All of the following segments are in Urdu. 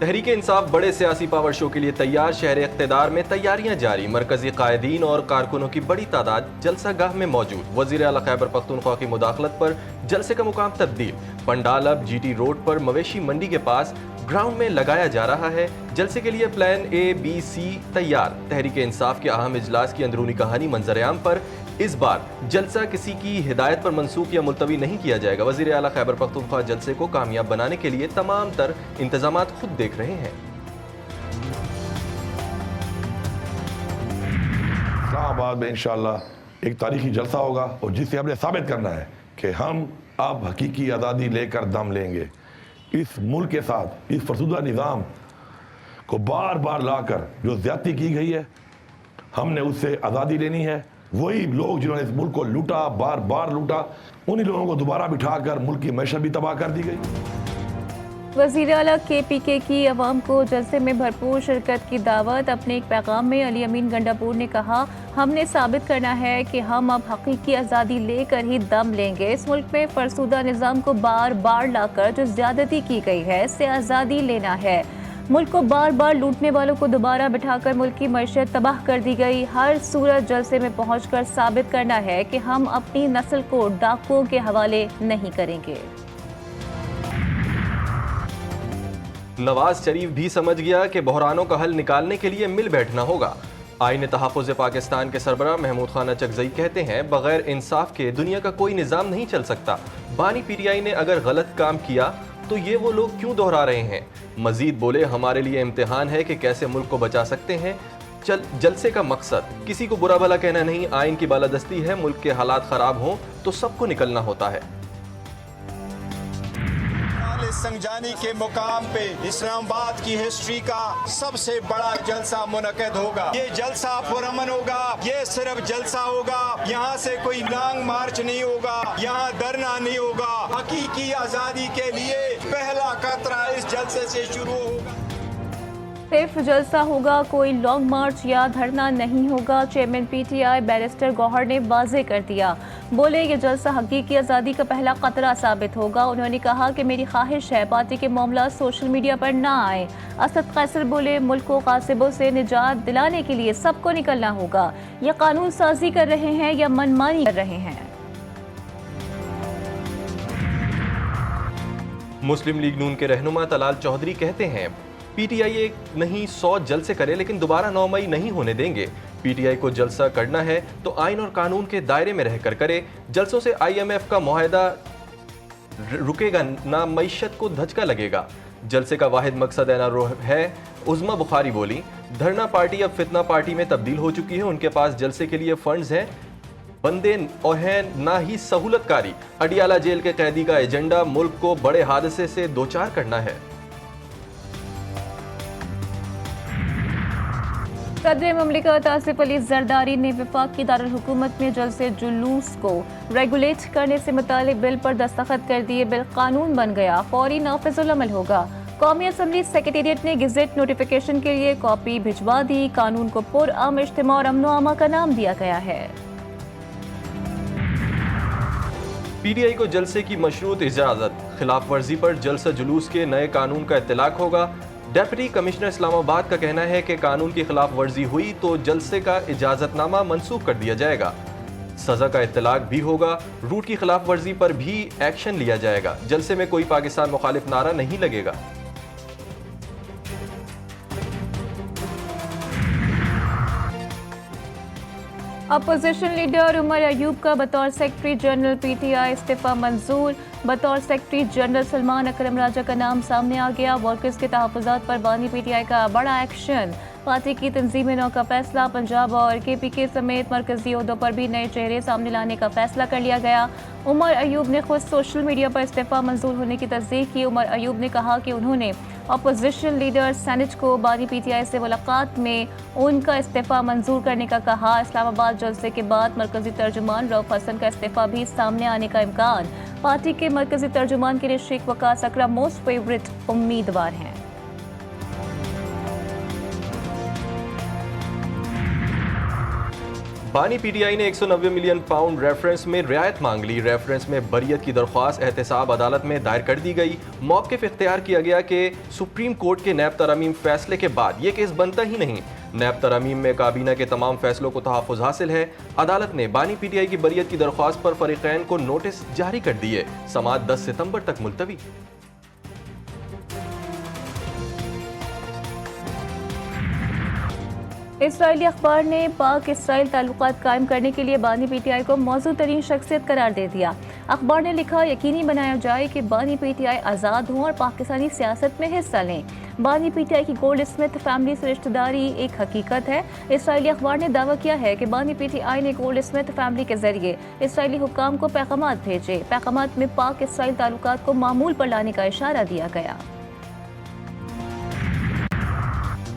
تحریک انصاف بڑے سیاسی پاور شو کے لیے تیار، شہر اقتدار میں تیاریاں جاری، مرکزی قائدین اور کارکنوں کی بڑی تعداد جلسہ گاہ میں موجود۔ وزیر اعلیٰ خیبر پختونخوا کی مداخلت پر جلسے کا مقام تبدیل، پنڈال اب جی ٹی روڈ پر مویشی منڈی کے پاس گراؤنڈ میں لگایا جا رہا ہے۔ جلسے کے لیے پلان اے بی سی تیار۔ تحریک انصاف کے اہم اجلاس کی اندرونی کہانی منظر عام پر اس بار جلسہ کسی کی ہدایت پر منسوخ یا ملتوی نہیں کیا جائے گا۔ وزیر اعلیٰ خیبر پختونخوا جلسے کو کامیاب بنانے کے لیے تمام تر انتظامات خود دیکھ رہے ہیں۔ اسلام آباد میں انشاءاللہ ایک تاریخی جلسہ ہوگا اور جس سے ہم نے ثابت کرنا ہے کہ ہم اب حقیقی آزادی لے کر دم لیں گے۔ اس ملک کے ساتھ اس فرسودہ نظام کو بار بار لا کر جو زیادتی کی گئی ہے، ہم نے اس سے آزادی لینی ہے۔ وہی لوگ جنہوں نے اس ملک کو لوٹا، بار بار لوٹا، انہی لوگوں کو دوبارہ بٹھا کر ملک کی معیشت بھی تباہ کر دی گئی۔ وزیر اعلیٰ کے پی کے کی عوام کو جلسے میں بھرپور شرکت کی دعوت۔ اپنے ایک پیغام میں علی امین گنڈاپور نے کہا، ہم نے ثابت کرنا ہے کہ ہم اب حقیقی آزادی لے کر ہی دم لیں گے۔ اس ملک میں فرسودہ نظام کو بار بار لا کر جو زیادتی کی گئی ہے، اس سے آزادی لینا ہے۔ ملک کو بار بار لوٹنے والوں کو دوبارہ بٹھا کر ملک کی معیشت تباہ کر دی گئی۔ ہر صورت جلسے میں پہنچ کر ثابت کرنا ہے کہ ہم اپنی نسل کو ڈاکوؤں کے حوالے نہیں کریں گے۔ نواز شریف بھی سمجھ گیا کہ بحرانوں کا حل نکالنے کے لیے مل بیٹھنا ہوگا۔ آئین تحفظ پاکستان کے سربراہ محمود خان اچکزئی کہتے ہیں، بغیر انصاف کے دنیا کا کوئی نظام نہیں چل سکتا۔ بانی پی ٹی آئی نے اگر غلط کام کیا تو یہ وہ لوگ کیوں دہرا رہے ہیں؟ مزید بولے، ہمارے لیے امتحان ہے کہ کیسے ملک کو بچا سکتے ہیں۔ جلسے کا مقصد کسی کو برا بھلا کہنا نہیں، آئین کی بالادستی ہے۔ ملک کے حالات خراب ہوں تو سب کو نکلنا ہوتا ہے۔ سنجانی کے مقام پہ اسلام آباد کی ہسٹری کا سب سے بڑا جلسہ منعقد ہوگا۔ یہ جلسہ پرامن ہوگا، یہ صرف جلسہ ہوگا، یہاں سے کوئی لانگ مارچ نہیں ہوگا، یہاں دھرنا نہیں ہوگا۔ حقیقی آزادی کے لیے پہلا قطرہ اس جلسے سے شروع ہوگا۔ صرف جلسہ ہوگا، کوئی لانگ مارچ یا دھرنا نہیں ہوگا۔ Chairman P T I barrister Gohar نے واضح کر دیا، بولے یہ جلسہ حقیقی آزادی کا پہلا قطرہ ثابت ہوگا۔ انہوں نے کہا کہ میری خواہش ہے پارٹی کے معاملات سوشل میڈیا پر نہ آئیں۔ اسد قیصر بولے، ملک کو غاصبوں سے نجات دلانے کے لیے سب کو نکلنا ہوگا۔ یہ قانون سازی کر رہے ہیں یا من مانی کر رہے ہیں؟ مسلم لیگ نون کے رہنما طلال چودھری کہتے ہیں، پی ٹی آئی ایک نہیں 100 جلسے کرے لیکن دوبارہ 9 مئی نہیں ہونے دیں گے۔ پی ٹی آئی کو جلسہ کرنا ہے تو آئین اور قانون کے دائرے میں رہ کر کرے۔ جلسوں سے آئی ایم ایف کا معاہدہ رکے گا نہ معیشت کو دھچکا لگے گا۔ جلسے کا واحد مقصد ہے، عظما بخاری بولی، دھرنا پارٹی اب فتنہ پارٹی میں تبدیل ہو چکی ہے۔ ان کے پاس جلسے کے لیے فنڈز ہیں، بندے اور ہیں نہ ہی سہولت کاری۔ اڈیالہ جیل کے قیدی کا ایجنڈا ملک کو بڑے حادثے سے دوچار کرنا ہے۔ صدر مملکت آصف علی زرداری نے وفاق کی دارالحکومت میں جلسے جلوس کو ریگولیٹ کرنے سے متعلق بل پر دستخط کر دیے۔ بل قانون بن گیا، فوری نافذ العمل ہوگا۔ قومی اسمبلی سیکریٹریٹ نے گزٹ نوٹیفیکیشن کے لیے کاپی بھجوا دی۔ قانون کو پرامن اجتماع اور امن و امان کا نام دیا گیا ہے۔ پی ٹی آئی کو جلسے کی مشروط اجازت، خلاف ورزی پر جلسہ جلوس کے نئے قانون کا اطلاق ہوگا۔ ڈپٹی کمشنر اسلام آباد کا کہنا ہے کہ قانون کی خلاف ورزی ہوئی تو جلسے کا اجازت نامہ منسوخ کر دیا جائے گا۔ سزا کا اطلاق بھی ہوگا۔ روٹ کی خلاف ورزی پر بھی ایکشن لیا جائے گا۔ جلسے میں کوئی پاکستان مخالف نعرہ نہیں لگے گا۔ اپوزیشن لیڈر عمر ایوب کا بطور secretary general P T I استعفیٰ منظور۔ بطور سیکرٹری جنرل سلمان اکرم راجہ کا نام سامنے آ گیا۔ ورکرز کے تحفظات پر بانی پی ٹی آئی کا بڑا ایکشن۔ پارٹی کی تنظیم نو کا فیصلہ، پنجاب اور کے پی کے سمیت مرکزی عہدوں پر بھی نئے چہرے سامنے لانے کا فیصلہ کر لیا گیا۔ عمر ایوب نے خود سوشل میڈیا پر استعفیٰ منظور ہونے کی تصدیق کی۔ عمر ایوب نے کہا کہ انہوں نے اپوزیشن لیڈر سینٹ کو بانی پی ٹی آئی سے ملاقات میں ان کا استعفیٰ منظور کرنے کا کہا۔ اسلام آباد جلسے کے بعد مرکزی ترجمان رؤف حسن کا استعفیٰ بھی سامنے آنے کا امکان۔ پارٹی کے مرکزی ترجمان کے لیے شیخ وقاص اکرم موسٹ فیورٹ امیدوار ہیں۔ بانی پی ٹی آئی نے 190 ملین پاؤنڈ ریفرنس میں رعایت مانگ لی. ریفرنس میں بریت کی درخواست احتساب عدالت میں دائر کر دی گئی. موقف اختیار کیا گیا کہ سپریم کورٹ کے نیب ترامیم فیصلے کے بعد یہ کیس بنتا ہی نہیں. نیب ترامیم میں کابینہ کے تمام فیصلوں کو تحفظ حاصل ہے. عدالت نے بانی پی ٹی آئی کی بریت کی درخواست پر فریقین کو نوٹس جاری کر دیے. سماعت 10 ستمبر تک ملتوی. اسرائیلی اخبار نے پاک اسرائیل تعلقات قائم کرنے کے لیے بانی پی ٹی آئی کو موزوں ترین شخصیت قرار دے دیا. اخبار نے لکھا یقینی بنایا جائے کہ بانی پی ٹی آئی آزاد ہوں اور پاکستانی سیاست میں حصہ لیں. بانی پی ٹی آئی کی گولڈ اسمتھ فیملی سے رشتہ داری ایک حقیقت ہے. اسرائیلی اخبار نے دعویٰ کیا ہے کہ بانی پی ٹی آئی نے گولڈ اسمتھ فیملی کے ذریعے اسرائیلی حکام کو پیغامات بھیجے. پیغامات میں پاک اسرائیل تعلقات کو معمول پر لانے کا اشارہ دیا گیا.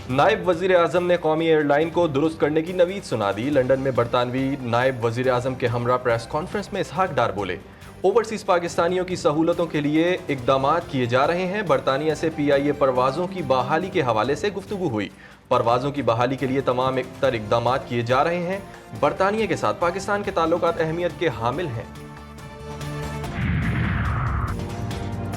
نائب وزیر اعظم نے قومی ایئر لائن کو درست کرنے کی نوید سنا دی. لنڈن میں برطانوی نائب وزیر اعظم کے ہمراہ پریس کانفرنس میں اسحاق ڈار بولے. اوورسیز پاکستانیوں کی سہولتوں کے لیے اقدامات کیے جا رہے ہیں. برطانیہ سے پی آئی اے پروازوں کی بحالی کے حوالے سے گفتگو ہوئی. پروازوں کی بحالی کے لیے تمام تر اقدامات کیے جا رہے ہیں. برطانیہ کے ساتھ پاکستان کے تعلقات اہمیت کے حامل ہیں.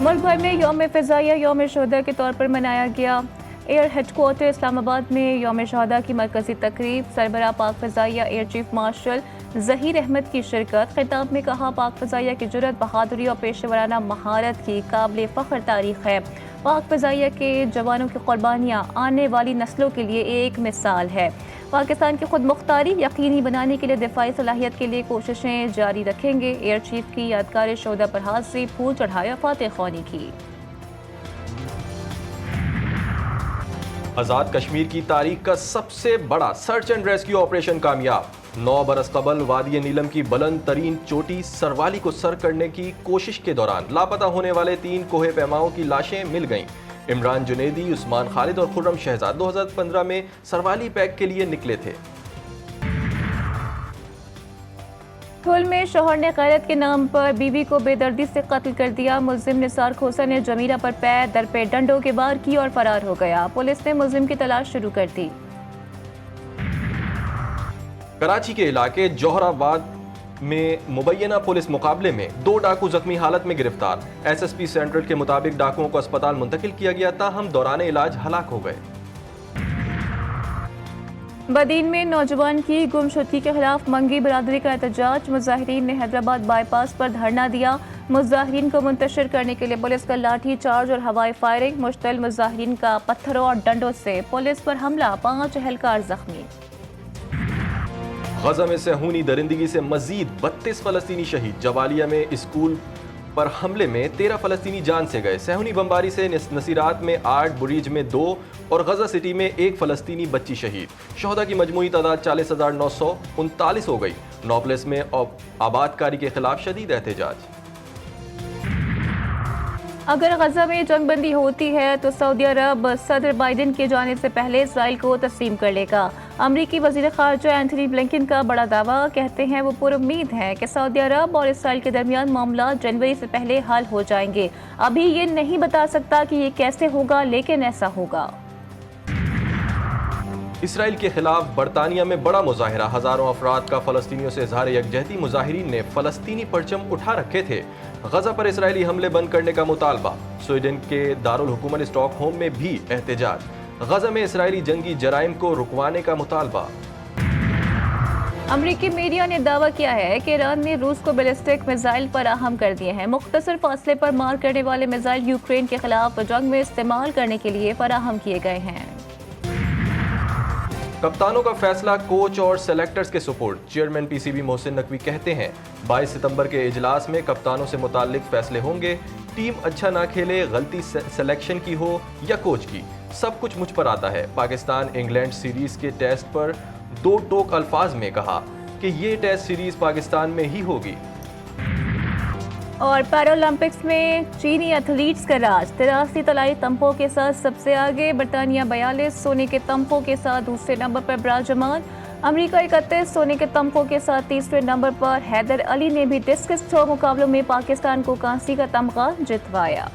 ملک بھر میں یوم فضائیہ یوم شہداء کے طور پر منایا گیا. ایئر ہیڈ کوارٹر اسلام آباد میں یوم شہداء کی مرکزی تقریب. سربراہ پاک فضائیہ air chief marshal Zaheer Ahmed کی شرکت. خطاب میں کہا پاک فضائیہ کی جرأت، بہادری اور پیشہ ورانہ مہارت کی قابل فخر تاریخ ہے. پاک فضائیہ کے جوانوں کی قربانیاں آنے والی نسلوں کے لیے ایک مثال ہے. پاکستان کی خود مختاری یقینی بنانے کے لیے دفاعی صلاحیت کے لیے کوششیں جاری رکھیں گے. ایئر چیف کی یادگار شہداء پر حاضری پھول چڑھایا، فاتح خوانی کی. آزاد کشمیر کی تاریخ کا سب سے بڑا سرچ اینڈ ریسکیو آپریشن کامیاب. 9 برس قبل وادی نیلم کی بلند ترین چوٹی سروالی کو سر کرنے کی کوشش کے دوران لاپتہ ہونے والے 3 کوہ پیماؤں کی لاشیں مل گئیں. عمران جنیدی، عثمان خالد اور خرم شہزاد 2015 میں سروالی پیک کے لیے نکلے تھے. ٹھول میں شوہر نے غیرت کے نام پر بیوی کو بے دردی سے قتل کر دیا. ملزم نثار کھوسا نے جمیلہ پر پیر در پہ ڈنڈوں کے وار کی اور فرار ہو گیا. پولیس نے ملزم کی تلاش شروع کر دی. کراچی کے علاقے جوہر آباد میں مبینہ پولیس مقابلے میں 2 ڈاکو زخمی حالت میں گرفتار. ایس ایس پی سینٹرل کے مطابق ڈاکوؤں کو اسپتال منتقل کیا گیا، تاہم دوران علاج ہلاک ہو گئے. بدین میں نوجوان کی گمشدگی کے خلاف منگی برادری کا احتجاج. مظاہرین نے حیدرآباد بائی پاس پر دھرنا دیا. مظاہرین کو منتشر کرنے کے لیے پولیس کا لاٹھی چارج اور ہوائی فائرنگ. مشتعل مظاہرین کا پتھروں اور ڈنڈوں سے پولیس پر حملہ، 5 اہلکار زخمی. غزہ میں صہیونی درندگی سے مزید 32 فلسطینی شہید. جوالیہ میں اسکول پر حملے میں 13 فلسطینی جان سے گئے. صہیونی بمباری سے نصیرات میں 8، بریج میں 2 اور غزہ سٹی میں 1 فلسطینی بچی شہید. شہداء کی مجموعی تعداد 40,939 ہو گئی. نوپلس میں آباد کاری کے خلاف شدید احتجاج. اگر غزہ میں جنگ بندی ہوتی ہے تو سعودی عرب صدر بائیڈن کی جانب سے پہلے اسرائیل کو تسلیم کر لے گا. امریکی وزیر خارجہ اینتھنی بلنکن کا بڑا دعویٰ. کہتے ہیں وہ پر امید ہیں کہ سعودی عرب اور اسرائیل کے درمیان معاملات جنوری سے پہلے حل ہو جائیں گے. ابھی یہ نہیں بتا سکتا کہ یہ کیسے ہوگا، لیکن ایسا ہوگا. اسرائیل کے خلاف برطانیہ میں بڑا مظاہرہ. ہزاروں افراد کا فلسطینیوں سے اظہار یکجہتی. مظاہرین نے فلسطینی پرچم اٹھا رکھے تھے. غزہ پر اسرائیلی حملے بند کرنے کا مطالبہ. سویڈن کے دارالحکومت اسٹاک ہوم میں بھی احتجاج. غزہ میں اسرائیلی جنگی جرائم کو رکوانے کا مطالبہ. امریکی میڈیا نے دعویٰ کیا ہے کہ ایران نے روس کو بیلسٹک میزائل فراہم کر دیے ہیں. مختصر فاصلے پر مار کرنے والے میزائل یوکرین کے خلاف جنگ میں استعمال کرنے کے لیے فراہم کیے گئے ہیں. کپتانوں کا فیصلہ کوچ اور سلیکٹرز کے support. Chairman P C B Mohsin Naqvi کہتے ہیں 22 ستمبر کے اجلاس میں کپتانوں سے متعلق فیصلے ہوں گے. ٹیم اچھا نہ کھیلے، غلطی سلیکشن کی ہو یا کوچ کی، سب کچھ مجھ پر آتا ہے. پاکستان انگلینڈ سیریز کے ٹیسٹ پر 2 ٹوک الفاظ میں کہا کہ یہ ٹیسٹ سیریز پاکستان میں ہی ہوگی. اور پیرالمپکس میں چینی ایتھلیٹس کا راج. 83 طلائی تمغوں کے ساتھ سب سے آگے. برطانیہ 42 سونے کے تمغوں کے ساتھ دوسرے نمبر پر براجمان. امریکہ 31 سونے کے تمغوں کے ساتھ تیسرے نمبر پر. حیدر علی نے بھی ڈسکس تھرو مقابلوں میں پاکستان کو کانسی کا تمغہ جتوایا.